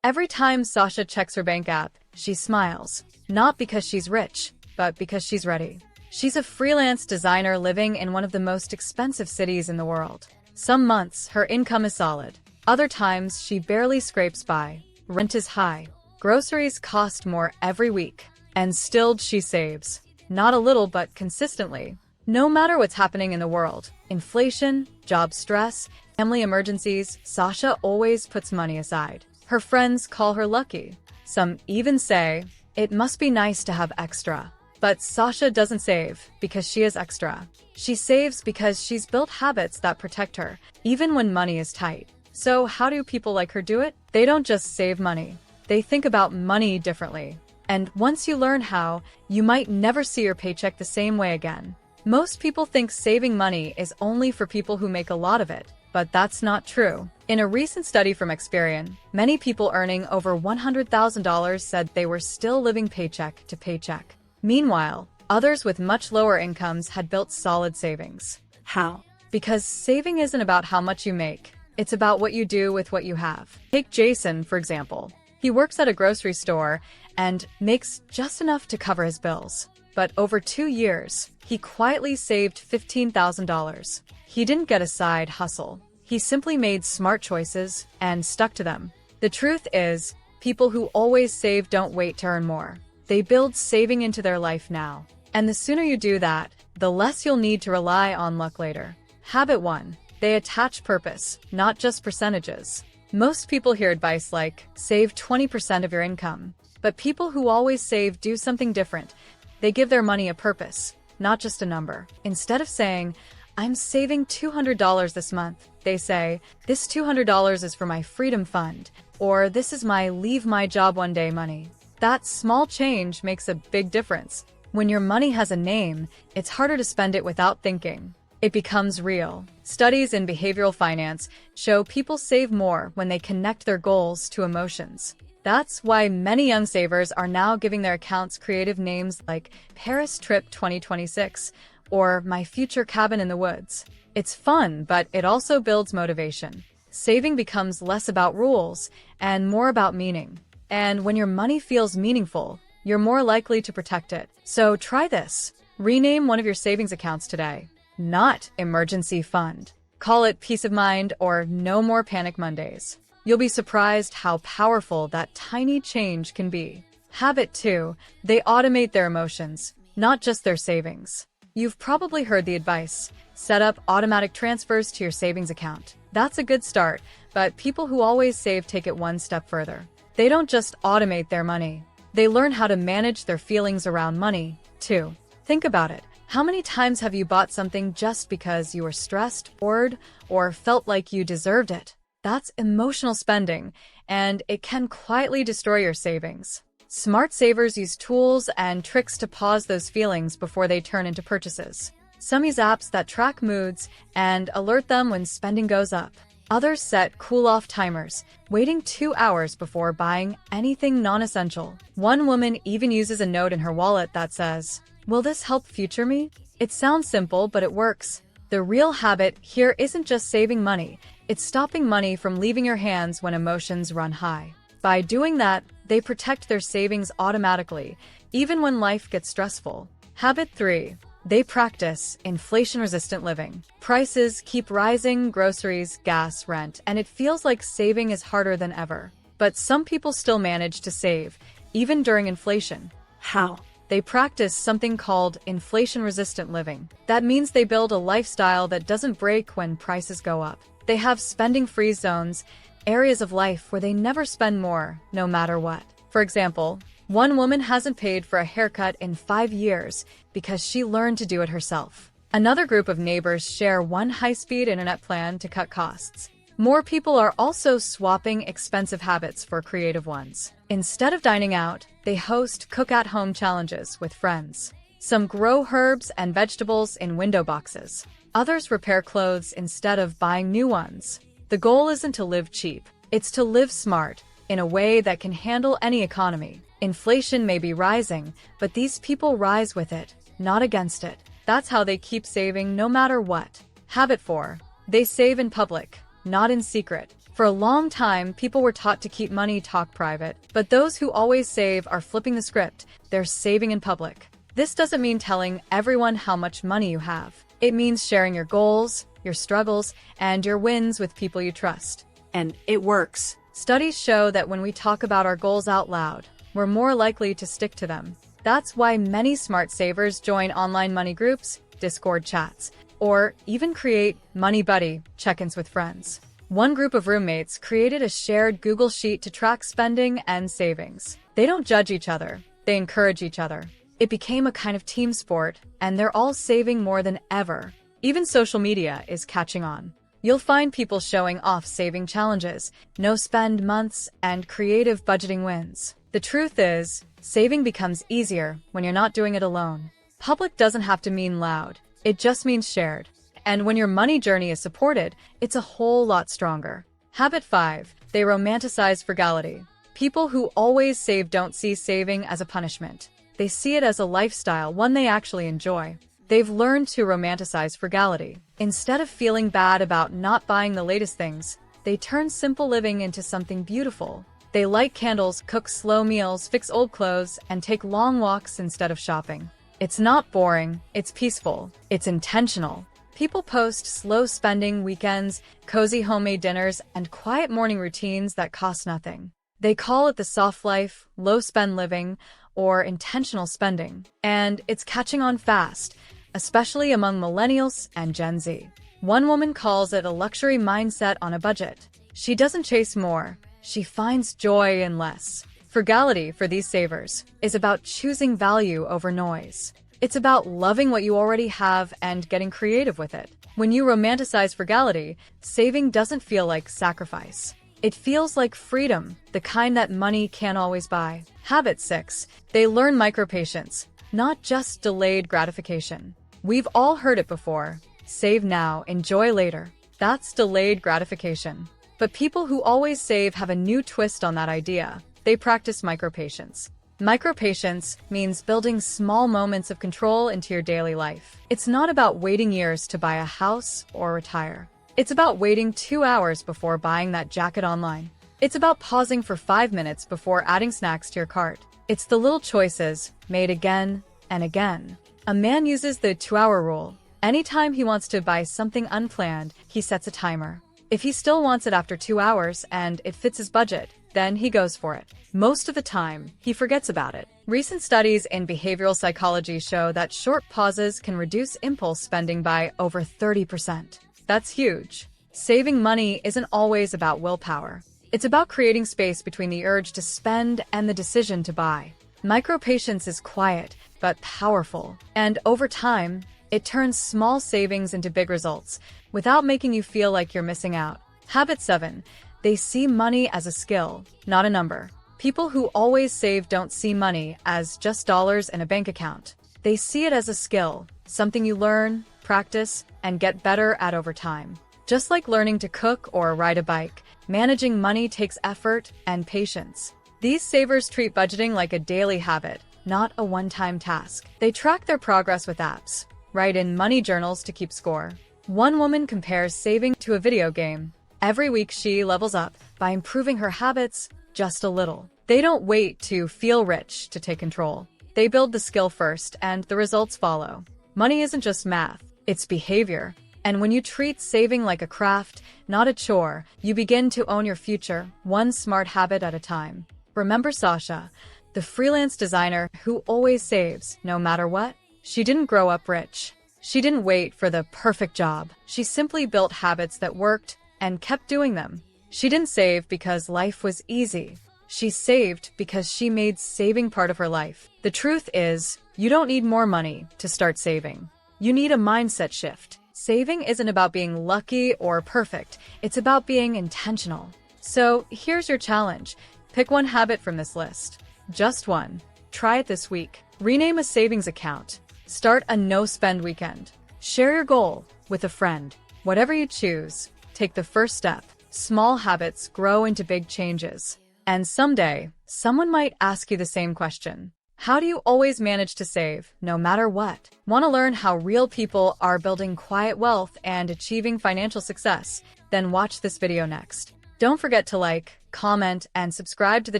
Every time Sasha checks her bank app, she smiles. Not because she's rich, but because she's ready. She's a freelance designer living in one of the most expensive cities in the world. Some months, her income is solid. Other times, she barely scrapes by. Rent is high. Groceries cost more every week. And still, she saves. Not a little, but consistently. No matter what's happening in the world, inflation, job stress, family emergencies, Sasha always puts money aside. Her friends call her lucky. Some even say, it must be nice to have extra. But Sasha doesn't save because she is extra. She saves because she's built habits that protect her, even when money is tight. So how do people like her do it? They don't just save money. They think about money differently. And once you learn how, you might never see your paycheck the same way again. Most people think saving money is only for people who make a lot of it, but that's not true. In a recent study from Experian, many people earning over $100,000 said they were still living paycheck to paycheck. Meanwhile, others with much lower incomes had built solid savings. How? Because saving isn't about how much you make. It's about what you do with what you have. Take Jason, for example. He works at a grocery store and makes just enough to cover his bills. But over 2 years, he quietly saved $15,000. He didn't get a side hustle. He simply made smart choices and stuck to them. The truth is, people who always save don't wait to earn more. They build saving into their life now. And the sooner you do that, the less you'll need to rely on luck later. Habit 1. They attach purpose, not just percentages. Most people hear advice like, save 20% of your income. But people who always save do something different. They give their money a purpose, not just a number. Instead of saying, I'm saving $200 this month, they say, this $200 is for my freedom fund, or this is my leave my job one day money. That small change makes a big difference. When your money has a name, it's harder to spend it without thinking. It becomes real. Studies in behavioral finance show people save more when they connect their goals to emotions. That's why many young savers are now giving their accounts creative names like Paris Trip 2026 or My Future Cabin in the Woods. It's fun, but it also builds motivation. Saving becomes less about rules and more about meaning. And when your money feels meaningful, you're more likely to protect it. So try this. Rename one of your savings accounts today. Not Emergency Fund. Call it Peace of Mind or No More Panic Mondays. You'll be surprised how powerful that tiny change can be. Habit 2. They automate their emotions, not just their savings. You've probably heard the advice. Set up automatic transfers to your savings account. That's a good start, but people who always save take it one step further. They don't just automate their money. They learn how to manage their feelings around money, too. Think about it. How many times have you bought something just because you were stressed, bored, or felt like you deserved it? That's emotional spending, and it can quietly destroy your savings. Smart savers use tools and tricks to pause those feelings before they turn into purchases. Some use apps that track moods and alert them when spending goes up. Others set cool-off timers, waiting 2 hours before buying anything non-essential. One woman even uses a note in her wallet that says, "Will this help future me?" It sounds simple, but it works. The real habit here isn't just saving money, it's stopping money from leaving your hands when emotions run high. By doing that, they protect their savings automatically, even when life gets stressful. Habit 3. They practice inflation-resistant living. Prices keep rising, groceries, gas, rent, and it feels like saving is harder than ever. But some people still manage to save, even during inflation. How? They practice something called inflation-resistant living. That means they build a lifestyle that doesn't break when prices go up. They have spending-free zones, areas of life where they never spend more, no matter what. For example, one woman hasn't paid for a haircut in 5 years because she learned to do it herself. Another group of neighbors share one high-speed internet plan to cut costs. More people are also swapping expensive habits for creative ones. Instead of dining out, they host cook-at-home challenges with friends. Some grow herbs and vegetables in window boxes. Others repair clothes instead of buying new ones. The goal isn't to live cheap. It's to live smart, in a way that can handle any economy. Inflation may be rising, but these people rise with it, not against it. That's how they keep saving no matter what. Habit 4. They save in public, not in secret. For a long time, people were taught to keep money talk private, but those who always save are flipping the script. They're saving in public. This doesn't mean telling everyone how much money you have. It means sharing your goals, your struggles, and your wins with people you trust. And it works. Studies show that when we talk about our goals out loud, we're more likely to stick to them. That's why many smart savers join online money groups, Discord chats, or even create Money Buddy check-ins with friends. One group of roommates created a shared Google Sheet to track spending and savings. They don't judge each other, they encourage each other. It became a kind of team sport, and they're all saving more than ever. Even social media is catching on. You'll find people showing off saving challenges, no-spend months, and creative budgeting wins. The truth is, saving becomes easier when you're not doing it alone. Public doesn't have to mean loud. It just means shared. And when your money journey is supported, it's a whole lot stronger. Habit 5. They romanticize frugality. People who always save don't see saving as a punishment. They see it as a lifestyle, one they actually enjoy. They've learned to romanticize frugality. Instead of feeling bad about not buying the latest things, they turn simple living into something beautiful. They light candles, cook slow meals, fix old clothes, and take long walks instead of shopping. It's not boring, it's peaceful, it's intentional. People post slow spending weekends, cozy homemade dinners, and quiet morning routines that cost nothing. They call it the soft life, low spend living, or intentional spending. And it's catching on fast, especially among millennials and Gen Z. One woman calls it a luxury mindset on a budget. She doesn't chase more, she finds joy in less. Frugality for these savers is about choosing value over noise. It's about loving what you already have and getting creative with it. When you romanticize frugality, saving doesn't feel like sacrifice. It feels like freedom, the kind that money can't always buy. Habit 6. They learn micropatience, not just delayed gratification. We've all heard it before. Save now, enjoy later. That's delayed gratification. But people who always save have a new twist on that idea. They practice micropatience. Micropatience means building small moments of control into your daily life. It's not about waiting years to buy a house or retire. It's about waiting 2 hours before buying that jacket online. It's about pausing for 5 minutes before adding snacks to your cart. It's the little choices, made again and again. A man uses the 2-hour rule. Anytime he wants to buy something unplanned, he sets a timer. If he still wants it after 2 hours and it fits his budget, then he goes for it. Most of the time, he forgets about it. Recent studies in behavioral psychology show that short pauses can reduce impulse spending by over 30%. That's huge. Saving money isn't always about willpower. It's about creating space between the urge to spend and the decision to buy. Micropatience is quiet, but powerful. And over time, it turns small savings into big results, without making you feel like you're missing out. Habit 7. They see money as a skill, not a number. People who always save don't see money as just dollars in a bank account. They see it as a skill, something you learn, practice, and get better at over time. Just like learning to cook or ride a bike, managing money takes effort and patience. These savers treat budgeting like a daily habit, not a one-time task. They track their progress with apps, write in money journals to keep score. One woman compares saving to a video game. Every week she levels up by improving her habits just a little. They don't wait to feel rich to take control. They build the skill first and the results follow. Money isn't just math, it's behavior. And when you treat saving like a craft, not a chore, you begin to own your future, one smart habit at a time. Remember Sasha, the freelance designer who always saves, no matter what? She didn't grow up rich. She didn't wait for the perfect job. She simply built habits that worked and kept doing them. She didn't save because life was easy. She saved because she made saving part of her life. The truth is, you don't need more money to start saving. You need a mindset shift. Saving isn't about being lucky or perfect. It's about being intentional. So here's your challenge. Pick one habit from this list. Just one. Try it this week. Rename a savings account. Start a no-spend weekend. Share your goal with a friend. Whatever you choose, take the first step. Small habits grow into big changes. And someday, someone might ask you the same question. How do you always manage to save, no matter what? Want to learn how real people are building quiet wealth and achieving financial success? Then watch this video next. Don't forget to like, comment, and subscribe to the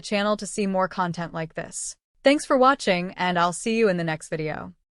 channel to see more content like this. Thanks for watching, and I'll see you in the next video.